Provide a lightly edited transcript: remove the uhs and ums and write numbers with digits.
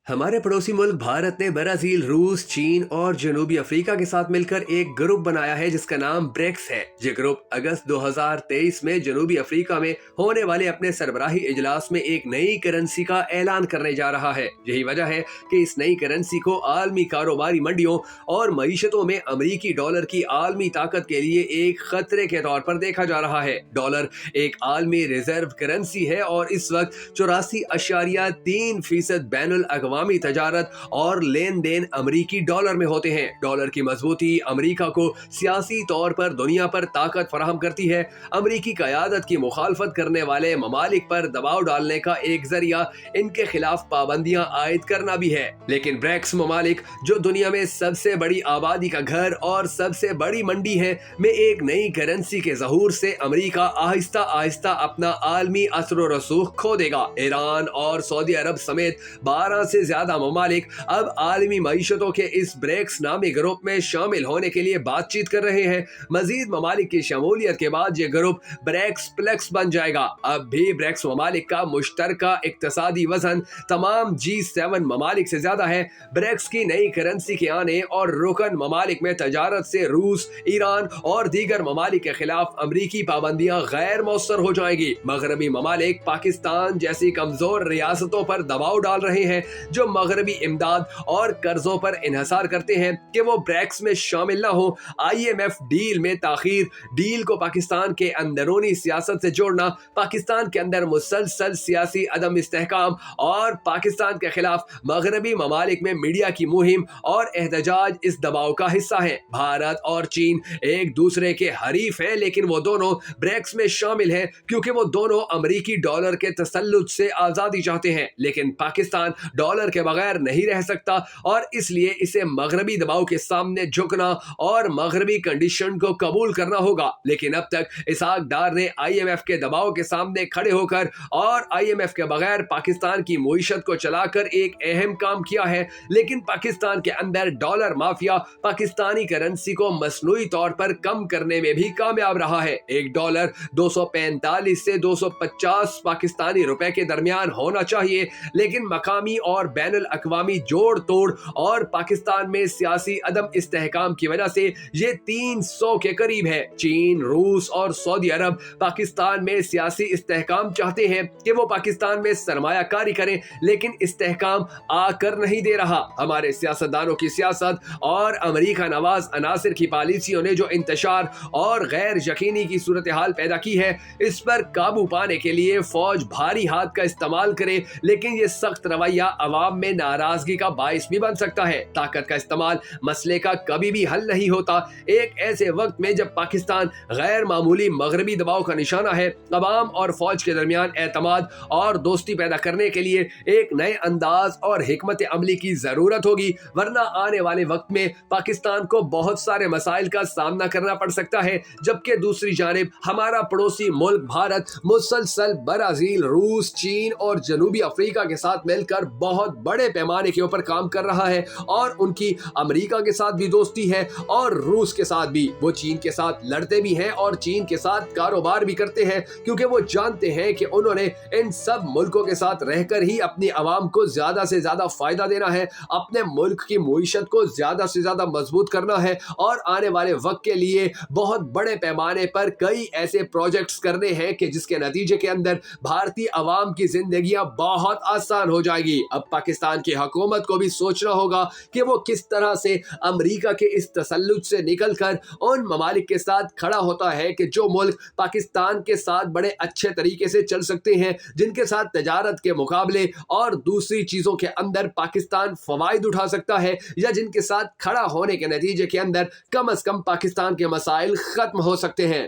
हमारे पड़ोसी मुल्क भारत ने ब्राजील, रूस, चीन और जनूबी अफ्रीका के साथ मिलकर एक ग्रुप बनाया है जिसका नाम ब्रिक्स है। ये ग्रुप अगस्त 2023 में जनूबी अफ्रीका में होने वाले अपने सरबराही इजलास में एक नई करेंसी का ऐलान करने जा रहा है। यही वजह है कि इस नई करेंसी को आलमी कारोबारी मंडियों और मईशतों में अमरीकी डॉलर की आलमी ताकत के लिए एक खतरे के तौर पर देखा जा रहा है। डॉलर एक आलमी रिजर्व करेंसी है और इस वक्त 84.3% बैनुल अक़वामी तजारत और लेन देन अमरीकी डॉलर में होते हैं। डॉलर की मजबूती अमरीका को सियासी तौर पर दुनिया पर ताकत फराहम करती है। अमरीकी क़यादत की मुखालफत करने वाले ममालिक पर दबाव डालने का एक जरिया इनके खिलाफ पाबंदियां आयद करना भी है। लेकिन ब्रिक्स ममालिक, जो दुनिया में सबसे बड़ी आबादी का घर और सबसे बड़ी मंडी है, में एक नई करेंसी के ज़हूर से अमरीका आहिस्ता आहिस्ता अपना आलमी असर व रसूख खो देगा। ईरान और सऊदी अरब समेत 12 से ज्यादा ममालिक अब आलमी मईशतों के इस ब्रिक्स नामी ग्रुप में शामिल होने के लिए बातचीत कर रहे हैं। मजीद ममालिक की शमूलियत के बाद ये ग्रुप ब्रिक्स प्लस बन जाएगा। अब भी ब्रिक्स ममालिक का मुश्तरका इक्तसादी वजन तमाम G7 ममालिक से ज्यादा है। ब्रिक्स की नई करेंसी के आने और रुकन ममालिक में तजारत से रूस, ईरान और दीगर ममालिक के खिलाफ अमरीकी पाबंदियां गैर मौसर हो जाएगी। मगरबी ममालिक पाकिस्तान जैसी कमजोर रियासतों पर दबाव डाल रहे हैं जो मगरबी इमदाद और कर्जों पर इन्हसार करते हैं कि वो ब्रिक्स में शामिल ना हो। IMF डील में ताखीर, डील को पाकिस्तान के अंदरूनी सियासत से जोड़ना, पाकिस्तान के अंदर मुसलसल सियासी अदम इस्तेहकाम और पाकिस्तान के खिलाफ मगरबी ममालिक में मीडिया की मुहिम और एहतजाज इस दबाव का हिस्सा है। भारत और चीन एक दूसरे के हरीफ हैं, लेकिन वो दोनों ब्रिक्स में शामिल हैं क्योंकि वो दोनों अमरीकी डॉलर के तसल्लुत से आजादी चाहते हैं। लेकिन पाकिस्तान डॉलर के बगैर नहीं रह सकता और इसलिए इसे मगरबी दबाव के सामने झुकना और मगरबी कंडीशन को कबूल करना होगा। लेकिन अब तक इसहाक डार ने IMF के दबाव के सामने खड़े होकर और IMF के बगैर पाकिस्तान की मुईशत को चलाकर एक अहम काम किया है। लेकिन पाकिस्तान के अंदर डॉलर माफिया पाकिस्तानी करेंसी को मसनूई तौर पर कम करने में भी कामयाब रहा है। एक डॉलर 245 से 250 पाकिस्तानी रुपए के दरमियान होना चाहिए, लेकिन मकामी और बैनुल अक़वामी जोड़ तोड़ और पाकिस्तान में सियासी अदम इस्तेहकाम की वजह से ये 300 के करीब है। चीन, रूस और सऊदी अरब पाकिस्तान में सियासी इस्तेहकाम चाहते हैं कि वो पाकिस्तान में सरमायाकारी करें, लेकिन इस्तेहकाम आकर नहीं दे रहा। हमारे सियासतदानों की सियासत और अमरीका नवाज अनासिर की पॉलिसियों ने जो इंतशार और गैर यकीनी की सूरत हाल पैदा की है, इस पर काबू पाने के लिए फौज भारी हाथ का इस्तेमाल करे, लेकिन ये सख्त रवैया अवाम में नाराजगी का बाइस भी बन सकता है। ताकत का इस्तेमाल मसले का कभी भी हल नहीं होता। एक ऐसे वक्त में जब पाकिस्तान गैर मामूली मगरबी दबाव का निशाना है, अवाम और फौज के दरमियान एतमाद और दोस्ती पैदा करने के लिए एक नए अंदाज और हिकमत अमली की जरूरत होगी, वरना आने वाले वक्त में पाकिस्तान को बहुत सारे मसाइल का सामना करना पड़ सकता है। जबकि दूसरी जानिब हमारा पड़ोसी मुल्क भारत मुसलसल ब्राजील, रूस, चीन और जनूबी अफ्रीका के साथ मिलकर बहुत बड़े पैमाने के ऊपर काम कर रहा है और उनकी अमेरिका के साथ भी दोस्ती है और रूस के साथ भी। वो चीन के साथ लड़ते भी हैं और चीन के साथ कारोबार भी करते हैं, क्योंकि वो जानते हैं कि उन्होंने इन सब मुल्कों के साथ रहकर ही अपनी आवाम को ज्यादा से ज्यादा फायदा देना है, अपने मुल्क की मुईशत को ज्यादा से ज्यादा मजबूत करना है और आने वाले वक्त के लिए बहुत बड़े पैमाने पर कई ऐसे प्रोजेक्ट्स करने हैं कि जिसके नतीजे के अंदर भारतीय आवाम की जिंदगियां बहुत आसान हो जाएगी। अब पाकिस्तान की हुकूमत को भी सोचना होगा कि वो किस तरह से अमेरिका के इस तसल्लुत से निकलकर उन ममालिक के साथ खड़ा होता है कि जो मुल्क पाकिस्तान के साथ बड़े अच्छे तरीके से चल सकते हैं, जिनके साथ तजारत के मुकाबले और दूसरी चीजों के अंदर पाकिस्तान फवायद उठा सकता है, या जिनके साथ खड़ा होने के नतीजे के अंदर कम अज कम पाकिस्तान के मसाइल खत्म हो सकते हैं।